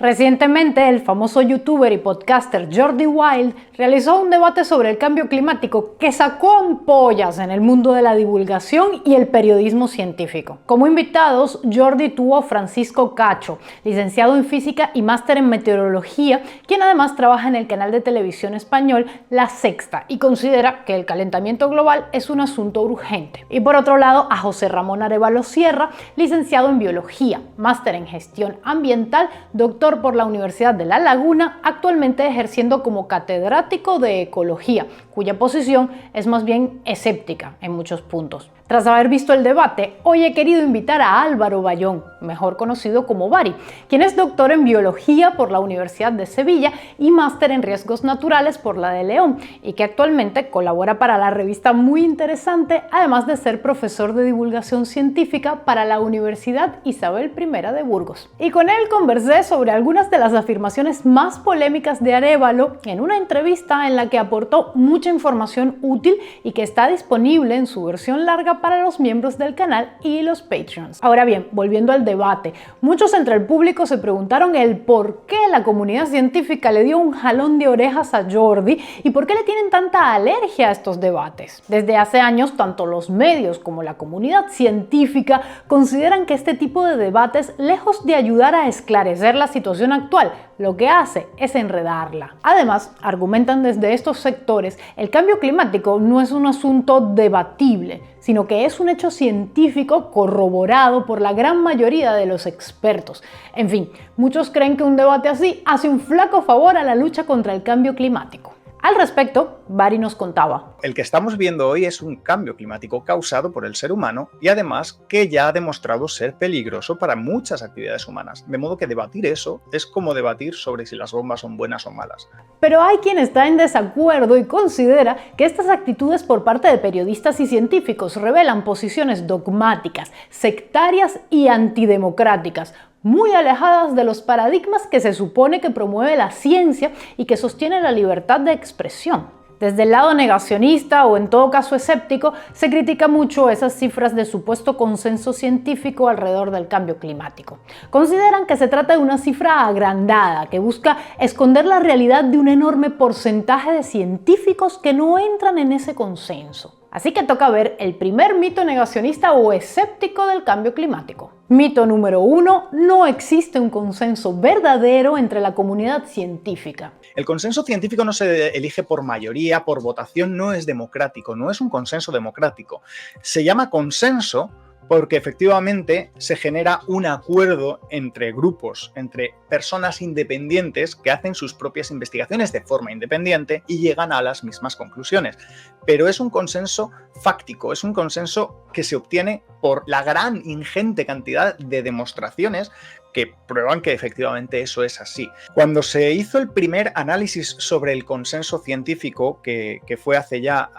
Recientemente, el famoso youtuber y podcaster Jordi Wild realizó un debate sobre el cambio climático que sacó ampollas en el mundo de la divulgación y el periodismo científico. Como invitados, Jordi tuvo a Francisco Cacho, licenciado en física y máster en meteorología, quien además trabaja en el canal de televisión español La Sexta y considera que el calentamiento global es un asunto urgente. Y por otro lado, a José Ramón Arévalo Sierra, licenciado en biología, máster en gestión ambiental, doctor por la Universidad de La Laguna, actualmente ejerciendo como catedrático de ecología, cuya posición es más bien escéptica en muchos puntos. Tras haber visto el debate, hoy he querido invitar a Álvaro Bayón, mejor conocido como Bari, quien es doctor en biología por la Universidad de Sevilla y máster en riesgos naturales por la de León, y que actualmente colabora para la revista Muy Interesante, además de ser profesor de divulgación científica para la Universidad Isabel I de Burgos. Y con él conversé sobre algunas de las afirmaciones más polémicas de Arévalo en una entrevista en la que aportó mucha información útil y que está disponible en su versión larga para los miembros del canal y los Patreons. Ahora bien, volviendo al debate, muchos entre el público se preguntaron el por qué la comunidad científica le dio un jalón de orejas a Jordi y por qué le tienen tanta alergia a estos debates. Desde hace años, tanto los medios como la comunidad científica consideran que este tipo de debates, lejos de ayudar a esclarecer la situación actual, lo que hace es enredarla. Además, argumentan desde estos sectores, el cambio climático no es un asunto debatible, sino que es un hecho científico corroborado por la gran mayoría de los expertos. En fin, muchos creen que un debate así hace un flaco favor a la lucha contra el cambio climático. Al respecto, Bari nos contaba. El que estamos viendo hoy es un cambio climático causado por el ser humano y además que ya ha demostrado ser peligroso para muchas actividades humanas. De modo que debatir eso es como debatir sobre si las bombas son buenas o malas. Pero hay quien está en desacuerdo y considera que estas actitudes por parte de periodistas y científicos revelan posiciones dogmáticas, sectarias y antidemocráticas, muy alejadas de los paradigmas que se supone que promueve la ciencia y que sostiene la libertad de expresión. Desde el lado negacionista o en todo caso escéptico, se critica mucho esas cifras de supuesto consenso científico alrededor del cambio climático. Consideran que se trata de una cifra agrandada que busca esconder la realidad de un enorme porcentaje de científicos que no entran en ese consenso. Así que toca ver el primer mito negacionista o escéptico del cambio climático. Mito número 1. No existe un consenso verdadero entre la comunidad científica. El consenso científico no se elige por mayoría, por votación, no es democrático, no es un consenso democrático. Se llama consenso porque efectivamente se genera un acuerdo entre grupos, entre personas independientes que hacen sus propias investigaciones de forma independiente y llegan a las mismas conclusiones. Pero es un consenso fáctico, es un consenso que se obtiene por la gran, ingente cantidad de demostraciones que prueban que efectivamente eso es así. Cuando se hizo el primer análisis sobre el consenso científico, que fue hace ya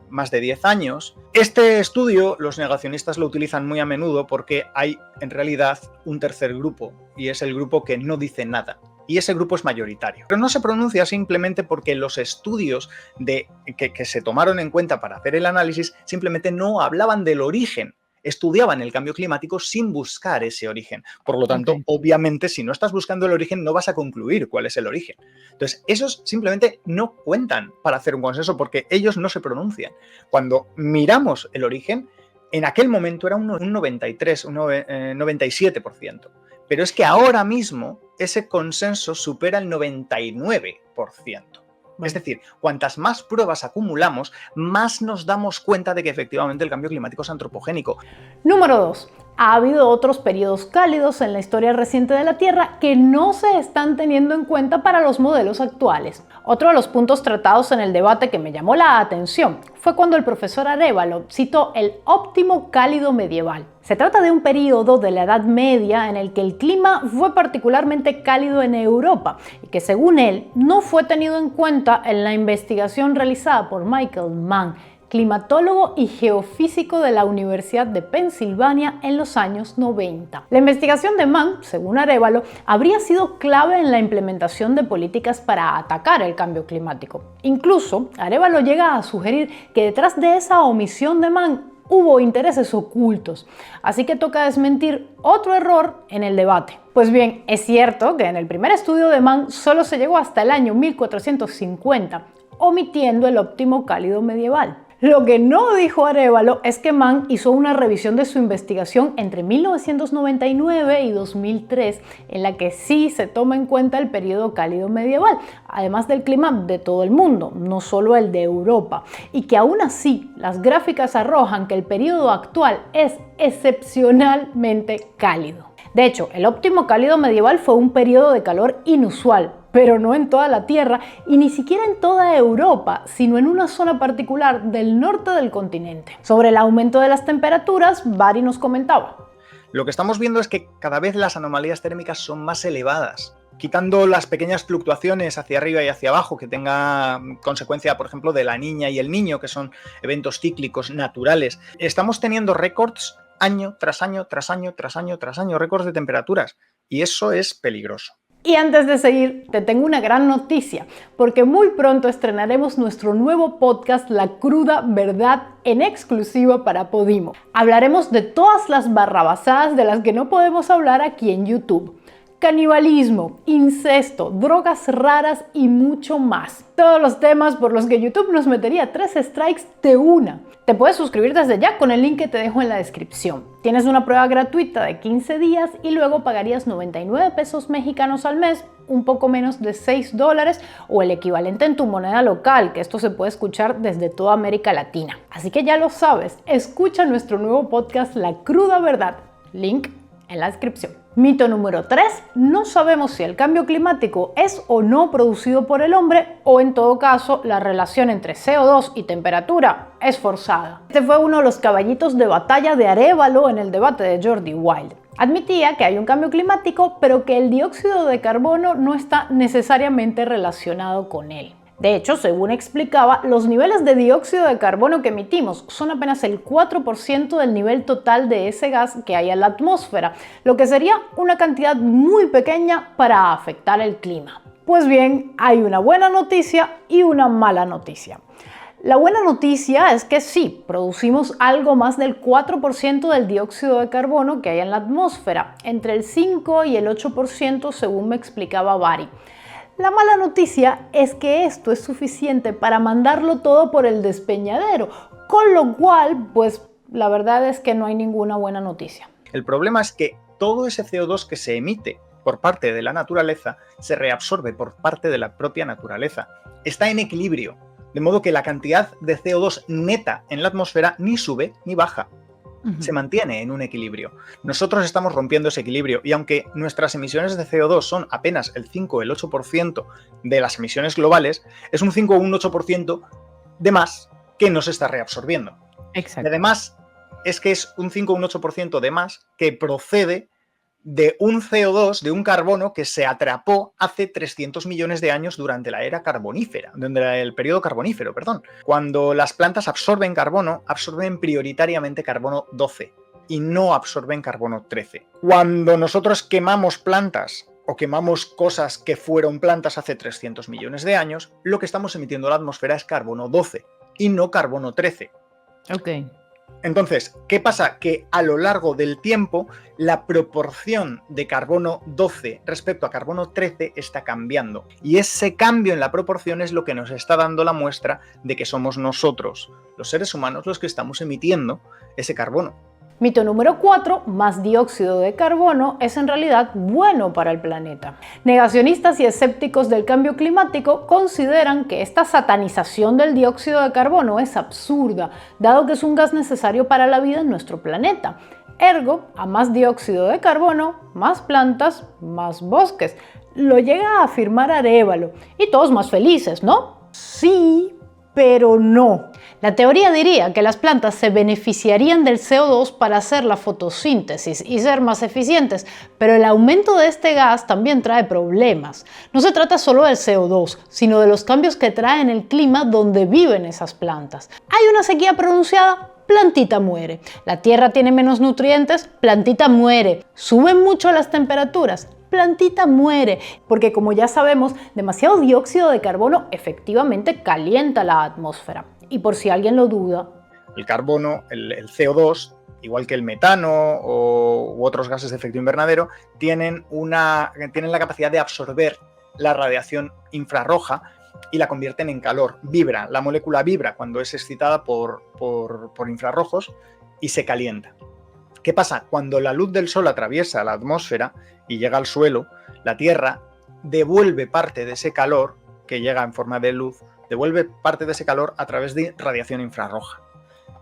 más de 10 años, este estudio los negacionistas lo utilizan muy a menudo porque hay en realidad un tercer grupo, y es el grupo que no dice nada. Y ese grupo es mayoritario. Pero no se pronuncia simplemente porque los estudios que se tomaron en cuenta para hacer el análisis simplemente no hablaban del origen. Estudiaban el cambio climático sin buscar ese origen. Por lo tanto, obviamente, si no estás buscando el origen, no vas a concluir cuál es el origen. Entonces, esos simplemente no cuentan para hacer un consenso porque ellos no se pronuncian. Cuando miramos el origen, en aquel momento era un 93, un 97%. Pero es que ahora mismo ese consenso supera el 99%. Es decir, cuantas más pruebas acumulamos, más nos damos cuenta de que efectivamente el cambio climático es antropogénico. Número 2. Ha habido otros periodos cálidos en la historia reciente de la Tierra que no se están teniendo en cuenta para los modelos actuales. Otro de los puntos tratados en el debate que me llamó la atención fue cuando el profesor Arévalo citó el óptimo cálido medieval. Se trata de un periodo de la Edad Media en el que el clima fue particularmente cálido en Europa y que, según él, no fue tenido en cuenta en la investigación realizada por Michael Mann, climatólogo y geofísico de la Universidad de Pensilvania en los años 90. La investigación de Mann, según Arévalo, habría sido clave en la implementación de políticas para atacar el cambio climático. Incluso, Arévalo llega a sugerir que detrás de esa omisión de Mann hubo intereses ocultos. Así que toca desmentir otro error en el debate. Pues bien, es cierto que en el primer estudio de Mann solo se llegó hasta el año 1450, omitiendo el óptimo cálido medieval. Lo que no dijo Arévalo es que Mann hizo una revisión de su investigación entre 1999 y 2003, en la que sí se toma en cuenta el periodo cálido medieval, además del clima de todo el mundo, no solo el de Europa, y que aún así las gráficas arrojan que el periodo actual es excepcionalmente cálido. De hecho, el óptimo cálido medieval fue un periodo de calor inusual, pero no en toda la Tierra y ni siquiera en toda Europa, sino en una zona particular del norte del continente. Sobre el aumento de las temperaturas, Bari nos comentaba. Lo que estamos viendo es que cada vez las anomalías térmicas son más elevadas. Quitando las pequeñas fluctuaciones hacia arriba y hacia abajo que tenga consecuencia, por ejemplo, de la niña y el niño, que son eventos cíclicos naturales, estamos teniendo récords año tras año, tras año, tras año, tras año, récords de temperaturas. Y eso es peligroso. Y antes de seguir, te tengo una gran noticia, porque muy pronto estrenaremos nuestro nuevo podcast La Cruda Verdad en exclusiva para Podimo. Hablaremos de todas las barrabasadas de las que no podemos hablar aquí en YouTube. Canibalismo, incesto, drogas raras y mucho más. Todos los temas por los que YouTube nos metería 3 strikes de una. Te puedes suscribir desde ya con el link que te dejo en la descripción. Tienes una prueba gratuita de 15 días y luego pagarías 99 pesos mexicanos al mes, un poco menos de $6 o el equivalente en tu moneda local, que esto se puede escuchar desde toda América Latina. Así que ya lo sabes, escucha nuestro nuevo podcast La Cruda Verdad. Link en la descripción. Mito número 3. No sabemos si el cambio climático es o no producido por el hombre o en todo caso la relación entre CO2 y temperatura es forzada. Este fue uno de los caballitos de batalla de Arévalo en el debate de Jordi Wild. Admitía que hay un cambio climático, pero que el dióxido de carbono no está necesariamente relacionado con él. De hecho, según explicaba, los niveles de dióxido de carbono que emitimos son apenas el 4% del nivel total de ese gas que hay en la atmósfera, lo que sería una cantidad muy pequeña para afectar el clima. Pues bien, hay una buena noticia y una mala noticia. La buena noticia es que sí, producimos algo más del 4% del dióxido de carbono que hay en la atmósfera, entre el 5 y el 8% según me explicaba Bari. La mala noticia es que esto es suficiente para mandarlo todo por el despeñadero, con lo cual, pues la verdad es que no hay ninguna buena noticia. El problema es que todo ese CO2 que se emite por parte de la naturaleza se reabsorbe por parte de la propia naturaleza. Está en equilibrio, de modo que la cantidad de CO2 neta en la atmósfera ni sube ni baja. Se mantiene en un equilibrio. Nosotros estamos rompiendo ese equilibrio y aunque nuestras emisiones de CO2 son apenas el 5 o el 8% de las emisiones globales, es un 5 o un 8% de más que no se está reabsorbiendo. Exacto. Y además es que es un 5 o un 8% de más que procede de un CO2, de un carbono que se atrapó hace 300 millones de años durante la era carbonífera, durante el periodo carbonífero, perdón. Cuando las plantas absorben carbono, absorben prioritariamente carbono 12 y no absorben carbono 13. Cuando nosotros quemamos plantas o quemamos cosas que fueron plantas hace 300 millones de años, lo que estamos emitiendo a la atmósfera es carbono 12 y no carbono 13. Ok. Entonces, ¿qué pasa? Que a lo largo del tiempo la proporción de carbono 12 respecto a carbono 13 está cambiando. Y ese cambio en la proporción es lo que nos está dando la muestra de que somos nosotros, los seres humanos, los que estamos emitiendo ese carbono. Mito número 4, más dióxido de carbono es en realidad bueno para el planeta. Negacionistas y escépticos del cambio climático consideran que esta satanización del dióxido de carbono es absurda, dado que es un gas necesario para la vida en nuestro planeta. Ergo, a más dióxido de carbono, más plantas, más bosques. Lo llega a afirmar Arévalo. Y todos más felices, ¿no? Sí, pero no. La teoría diría que las plantas se beneficiarían del CO2 para hacer la fotosíntesis y ser más eficientes, pero el aumento de este gas también trae problemas. No se trata solo del CO2, sino de los cambios que trae en el clima donde viven esas plantas. Hay una sequía pronunciada, plantita muere. La tierra tiene menos nutrientes, plantita muere. Suben mucho las temperaturas, plantita muere, porque como ya sabemos, demasiado dióxido de carbono efectivamente calienta la atmósfera. Y por si alguien lo duda, El carbono, el CO2, igual que el metano u otros gases de efecto invernadero, tienen la capacidad de absorber la radiación infrarroja y la convierten en calor. Vibra, la molécula vibra cuando es excitada por infrarrojos y se calienta. ¿Qué pasa? Cuando la luz del sol atraviesa la atmósfera y llega al suelo, la Tierra devuelve parte de ese calor que llega en forma de luz, devuelve parte de ese calor a través de radiación infrarroja.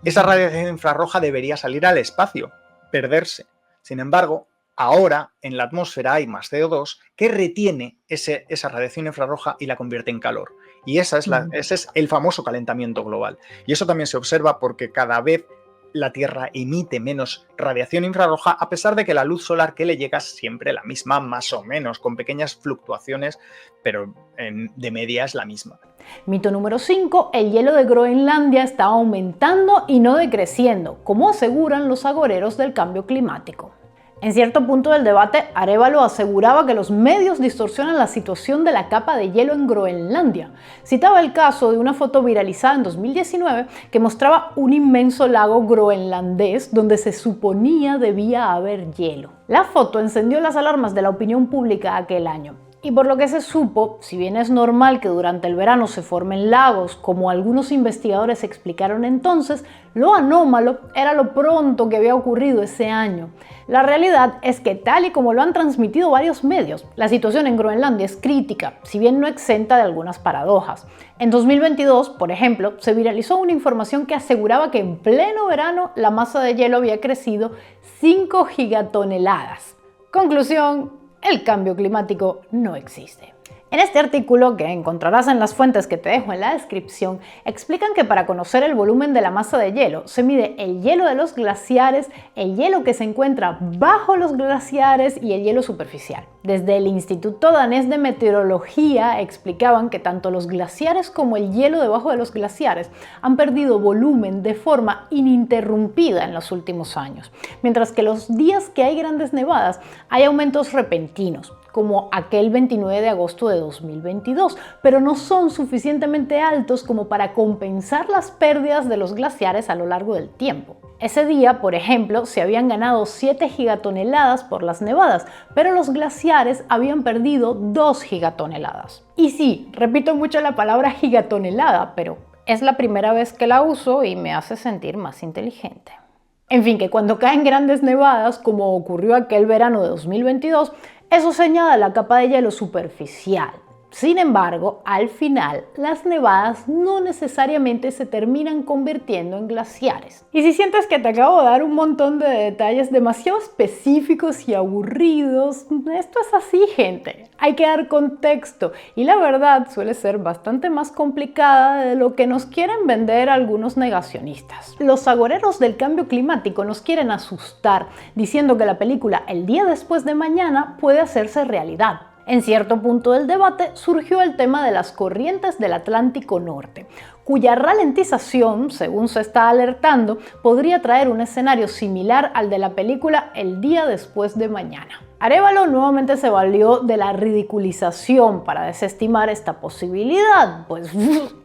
Esa radiación infrarroja debería salir al espacio, perderse. Sin embargo, ahora en la atmósfera hay más CO2 que retiene esa radiación infrarroja y la convierte en calor. Y ese es el famoso calentamiento global. Y eso también se observa porque cada vez la Tierra emite menos radiación infrarroja, a pesar de que la luz solar que le llega es siempre la misma, más o menos, con pequeñas fluctuaciones, pero de media es la misma. Mito número 5. El hielo de Groenlandia está aumentando y no decreciendo, como aseguran los agoreros del cambio climático. En cierto punto del debate, Arévalo aseguraba que los medios distorsionan la situación de la capa de hielo en Groenlandia. Citaba el caso de una foto viralizada en 2019 que mostraba un inmenso lago groenlandés donde se suponía debía haber hielo. La foto encendió las alarmas de la opinión pública aquel año. Y por lo que se supo, si bien es normal que durante el verano se formen lagos, como algunos investigadores explicaron entonces, lo anómalo era lo pronto que había ocurrido ese año. La realidad es que, tal y como lo han transmitido varios medios, la situación en Groenlandia es crítica, si bien no exenta de algunas paradojas. En 2022, por ejemplo, se viralizó una información que aseguraba que en pleno verano la masa de hielo había crecido 5 gigatoneladas. Conclusión: el cambio climático no existe. En este artículo, que encontrarás en las fuentes que te dejo en la descripción, explican que para conocer el volumen de la masa de hielo se mide el hielo de los glaciares, el hielo que se encuentra bajo los glaciares y el hielo superficial. Desde el Instituto Danés de Meteorología explicaban que tanto los glaciares como el hielo debajo de los glaciares han perdido volumen de forma ininterrumpida en los últimos años, mientras que los días que hay grandes nevadas hay aumentos repentinos, como aquel 29 de agosto de 2022, pero no son suficientemente altos como para compensar las pérdidas de los glaciares a lo largo del tiempo. Ese día, por ejemplo, se habían ganado 7 gigatoneladas por las nevadas, pero los glaciares habían perdido 2 gigatoneladas. Y sí, repito mucho la palabra gigatonelada, pero es la primera vez que la uso y me hace sentir más inteligente. En fin, que cuando caen grandes nevadas, como ocurrió aquel verano de 2022, eso se añade a la capa de hielo superficial. Sin embargo, al final, las nevadas no necesariamente se terminan convirtiendo en glaciares. Y si sientes que te acabo de dar un montón de detalles demasiado específicos y aburridos, esto es así, gente. Hay que dar contexto y la verdad suele ser bastante más complicada de lo que nos quieren vender algunos negacionistas. Los agoreros del cambio climático nos quieren asustar, diciendo que la película El día después de mañana puede hacerse realidad. En cierto punto del debate surgió el tema de las corrientes del Atlántico Norte, cuya ralentización, según se está alertando, podría traer un escenario similar al de la película El día después de mañana. Arévalo nuevamente se valió de la ridiculización para desestimar esta posibilidad, pues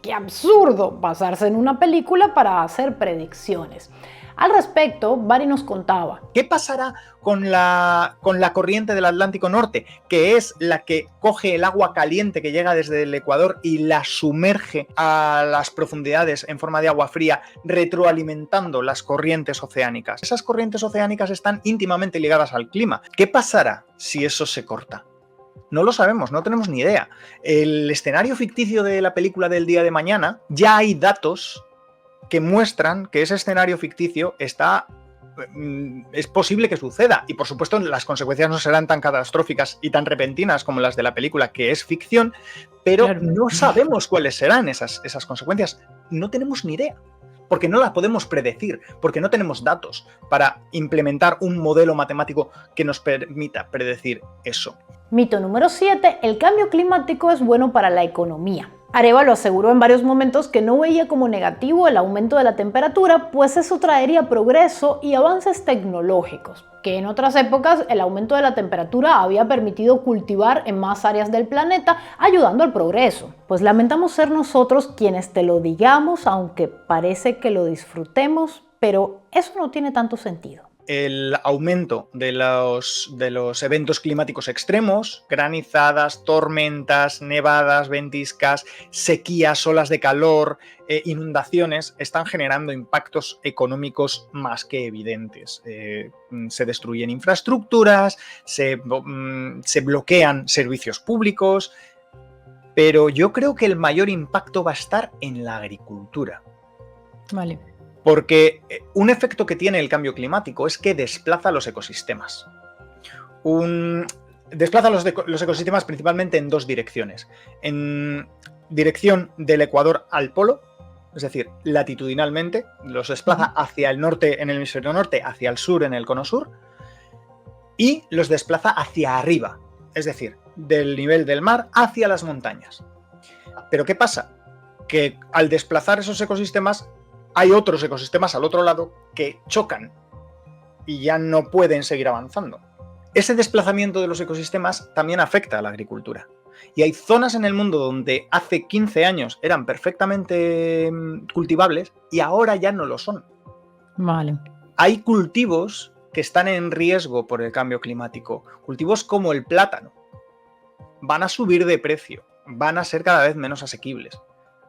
¡qué absurdo basarse en una película para hacer predicciones! Al respecto, Bari nos contaba: ¿qué pasará con la corriente del Atlántico Norte, que es la que coge el agua caliente que llega desde el Ecuador y la sumerge a las profundidades en forma de agua fría, retroalimentando las corrientes oceánicas? Esas corrientes oceánicas están íntimamente ligadas al clima. ¿Qué pasará si eso se corta? No lo sabemos, no tenemos ni idea. El escenario ficticio de la película del día de mañana, ya hay datos que muestran que ese escenario ficticio es posible que suceda. Y por supuesto las consecuencias no serán tan catastróficas y tan repentinas como las de la película, que es ficción, pero claro, no sabemos cuáles serán esas consecuencias. No tenemos ni idea, porque no las podemos predecir, porque no tenemos datos para implementar un modelo matemático que nos permita predecir eso. Mito número 7. El cambio climático es bueno para la economía. Arévalo aseguró en varios momentos que no veía como negativo el aumento de la temperatura, pues eso traería progreso y avances tecnológicos, que en otras épocas el aumento de la temperatura había permitido cultivar en más áreas del planeta, ayudando al progreso. Pues lamentamos ser nosotros quienes te lo digamos, aunque parece que lo disfrutemos, pero eso no tiene tanto sentido. El aumento de los eventos climáticos extremos, granizadas, tormentas, nevadas, ventiscas, sequías, olas de calor, inundaciones, están generando impactos económicos más que evidentes. Se destruyen infraestructuras, se bloquean servicios públicos, pero yo creo que el mayor impacto va a estar en la agricultura. Vale. Porque un efecto que tiene el cambio climático es que desplaza los ecosistemas. Desplaza los ecosistemas principalmente en dos direcciones. En dirección del Ecuador al polo, es decir, latitudinalmente, los desplaza hacia el norte en el hemisferio norte, hacia el sur en el cono sur, y los desplaza hacia arriba, es decir, del nivel del mar hacia las montañas. Pero ¿qué pasa? Que al desplazar esos ecosistemas, hay otros ecosistemas al otro lado que chocan y ya no pueden seguir avanzando. Ese desplazamiento de los ecosistemas también afecta a la agricultura. Y hay zonas en el mundo donde hace 15 años eran perfectamente cultivables y ahora ya no lo son. Vale. Hay cultivos que están en riesgo por el cambio climático. Cultivos como el plátano. Van a subir de precio, van a ser cada vez menos asequibles,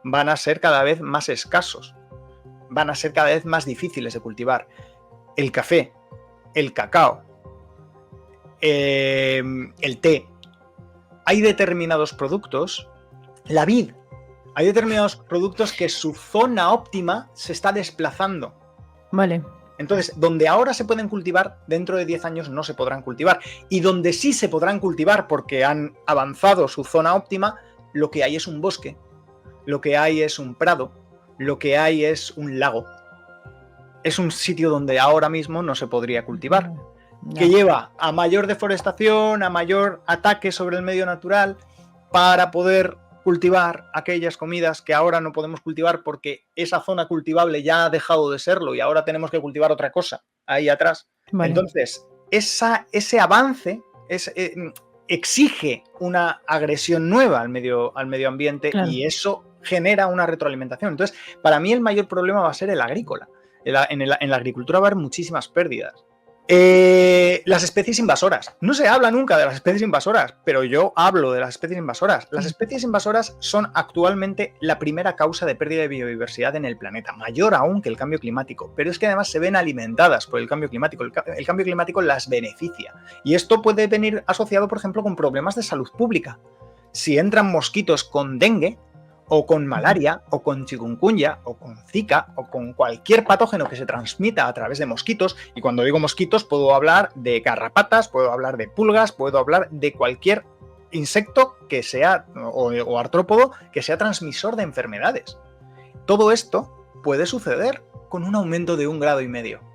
van a ser cada vez más escasos, van a ser cada vez más difíciles de cultivar. El café, el cacao, el té. Hay determinados productos, la vid, hay determinados productos que su zona óptima se está desplazando. Vale. Entonces, donde ahora se pueden cultivar, dentro de 10 años no se podrán cultivar. Y donde sí se podrán cultivar porque han avanzado su zona óptima, lo que hay es un bosque, lo que hay es un prado, lo que hay es un lago. Es un sitio donde ahora mismo no se podría cultivar. No. Que lleva a mayor deforestación, a mayor ataque sobre el medio natural, para poder cultivar aquellas comidas que ahora no podemos cultivar porque esa zona cultivable ya ha dejado de serlo y ahora tenemos que cultivar otra cosa ahí atrás. Vale. Entonces, ese avance exige una agresión nueva al medio ambiente, claro. Y eso genera una retroalimentación. Entonces, para mí el mayor problema va a ser el agrícola. En la agricultura va a haber muchísimas pérdidas. Las especies invasoras. No se habla nunca de las especies invasoras, pero yo hablo de las especies invasoras. Las especies invasoras son actualmente la primera causa de pérdida de biodiversidad en el planeta, mayor aún que el cambio climático, pero es que además se ven alimentadas por el cambio climático. El cambio climático las beneficia. Y esto puede venir asociado, por ejemplo, con problemas de salud pública. Si entran mosquitos con dengue, o con malaria, o con chikungunya, o con zika, o con cualquier patógeno que se transmita a través de mosquitos, y cuando digo mosquitos puedo hablar de garrapatas, puedo hablar de pulgas, puedo hablar de cualquier insecto que sea, o artrópodo, que sea transmisor de enfermedades. Todo esto puede suceder con un aumento de 1,5 grados.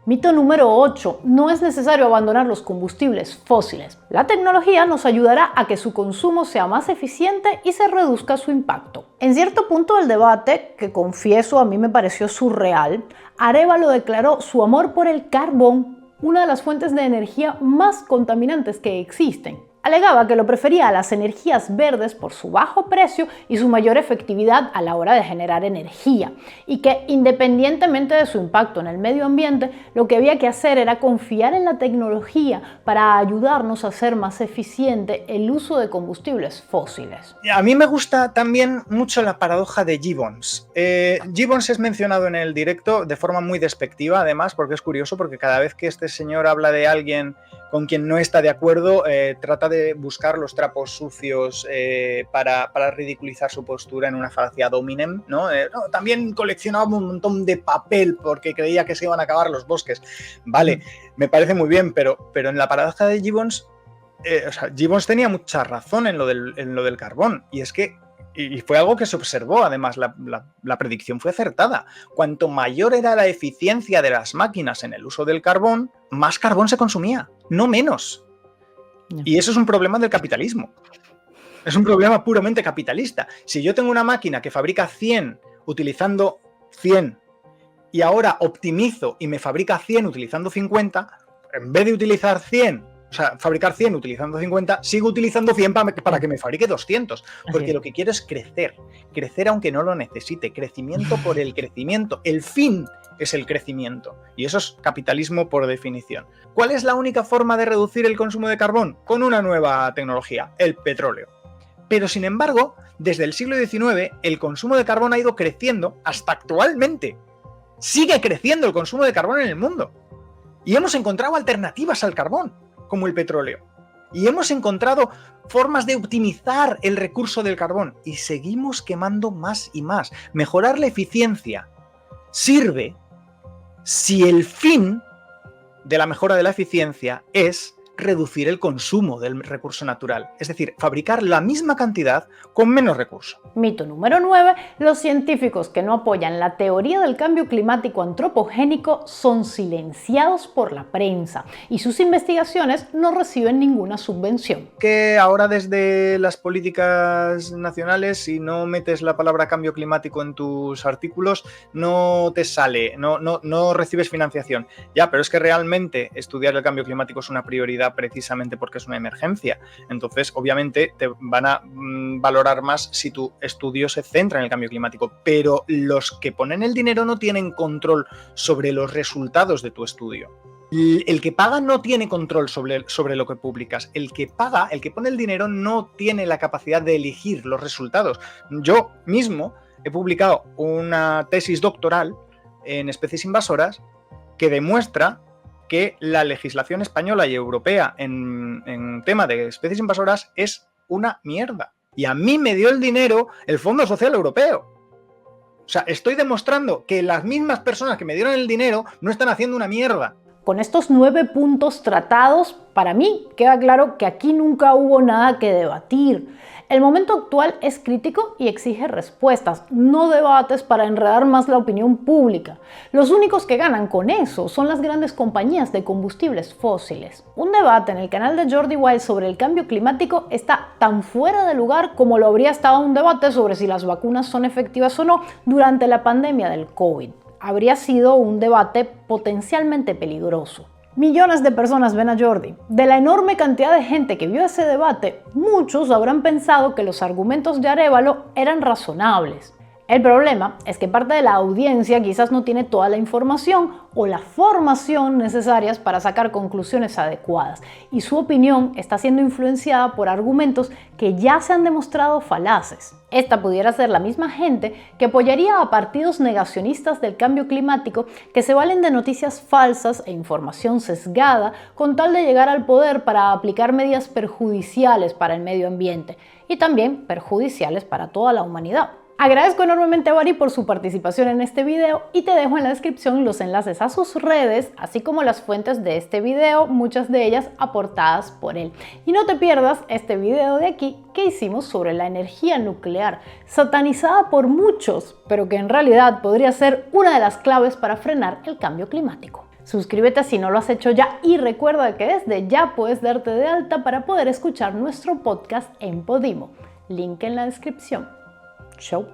Mito número 8. No es necesario abandonar los combustibles fósiles. La tecnología nos ayudará a que su consumo sea más eficiente y se reduzca su impacto. En cierto punto del debate, que confieso a mí me pareció surreal, Arévalo declaró su amor por el carbón, una de las fuentes de energía más contaminantes que existen. Alegaba que lo prefería a las energías verdes por su bajo precio y su mayor efectividad a la hora de generar energía, y que independientemente de su impacto en el medio ambiente, lo que había que hacer era confiar en la tecnología para ayudarnos a hacer más eficiente el uso de combustibles fósiles. A mí me gusta también mucho la paradoja de Gibbons. Gibbons es mencionado en el directo de forma muy despectiva, además, porque es curioso, porque cada vez que este señor habla de alguien con quien no está de acuerdo, trata de buscar los trapos sucios para ridiculizar su postura en una falacia ad hominem, ¿no? También coleccionaba un montón de papel porque creía que se iban a acabar los bosques. Vale, me parece muy bien, pero en la paradoja de Gibbons, Gibbons tenía mucha razón en lo del carbón, y es que y fue algo que se observó, además, la predicción fue acertada. Cuanto mayor era la eficiencia de las máquinas en el uso del carbón, más carbón se consumía, no menos. No. Y eso es un problema del capitalismo. Es un problema puramente capitalista. Si yo tengo una máquina que fabrica 100 utilizando 100 y ahora optimizo y me fabrica 100 utilizando 50, en vez de utilizar 100, o sea, fabricar 100 utilizando 50, sigo utilizando 100 para que me fabrique 200, porque lo que quiero es crecer aunque no lo necesite, crecimiento por el crecimiento, el fin es el crecimiento, y eso es capitalismo por definición. ¿Cuál es la única forma de reducir el consumo de carbón? Con una nueva tecnología, el petróleo. Pero sin embargo, desde el siglo XIX el consumo de carbón ha ido creciendo hasta actualmente. Sigue creciendo el consumo de carbón en el mundo. Y hemos encontrado alternativas al carbón, como el petróleo. Y hemos encontrado formas de optimizar el recurso del carbón. Y seguimos quemando más y más. Mejorar la eficiencia sirve si el fin de la mejora de la eficiencia es reducir el consumo del recurso natural, es decir, fabricar la misma cantidad con menos recursos. Mito número 9. Los científicos que no apoyan la teoría del cambio climático antropogénico son silenciados por la prensa y sus investigaciones no reciben ninguna subvención. Que ahora desde las políticas nacionales, si no metes la palabra cambio climático en tus artículos, no te sale, no recibes financiación. Ya, pero es que realmente estudiar el cambio climático es una prioridad precisamente porque es una emergencia. Entonces, obviamente, te van a valorar más si tu estudio se centra en el cambio climático, pero los que ponen el dinero no tienen control sobre los resultados de tu estudio. El que paga no tiene control sobre lo que publicas. El que paga, el que pone el dinero, no tiene la capacidad de elegir los resultados. Yo mismo he publicado una tesis doctoral en especies invasoras que demuestra que la legislación española y europea en tema de especies invasoras es una mierda. Y a mí me dio el dinero el Fondo Social Europeo. O sea, estoy demostrando que las mismas personas que me dieron el dinero no están haciendo una mierda. Con estos 9 puntos tratados, para mí queda claro que aquí nunca hubo nada que debatir. El momento actual es crítico y exige respuestas, no debates para enredar más la opinión pública. Los únicos que ganan con eso son las grandes compañías de combustibles fósiles. Un debate en el canal de Jordi Wild sobre el cambio climático está tan fuera de lugar como lo habría estado un debate sobre si las vacunas son efectivas o no durante la pandemia del COVID. Habría sido un debate potencialmente peligroso. Millones de personas ven a Jordi. De la enorme cantidad de gente que vio ese debate, muchos habrán pensado que los argumentos de Arévalo eran razonables. El problema es que parte de la audiencia quizás no tiene toda la información o la formación necesarias para sacar conclusiones adecuadas, y su opinión está siendo influenciada por argumentos que ya se han demostrado falaces. Esta pudiera ser la misma gente que apoyaría a partidos negacionistas del cambio climático que se valen de noticias falsas e información sesgada con tal de llegar al poder para aplicar medidas perjudiciales para el medio ambiente y también perjudiciales para toda la humanidad. Agradezco enormemente a Bari por su participación en este video y te dejo en la descripción los enlaces a sus redes, así como las fuentes de este video, muchas de ellas aportadas por él. Y no te pierdas este video de aquí que hicimos sobre la energía nuclear, satanizada por muchos, pero que en realidad podría ser una de las claves para frenar el cambio climático. Suscríbete si no lo has hecho ya y recuerda que desde ya puedes darte de alta para poder escuchar nuestro podcast en Podimo. Link en la descripción. Show.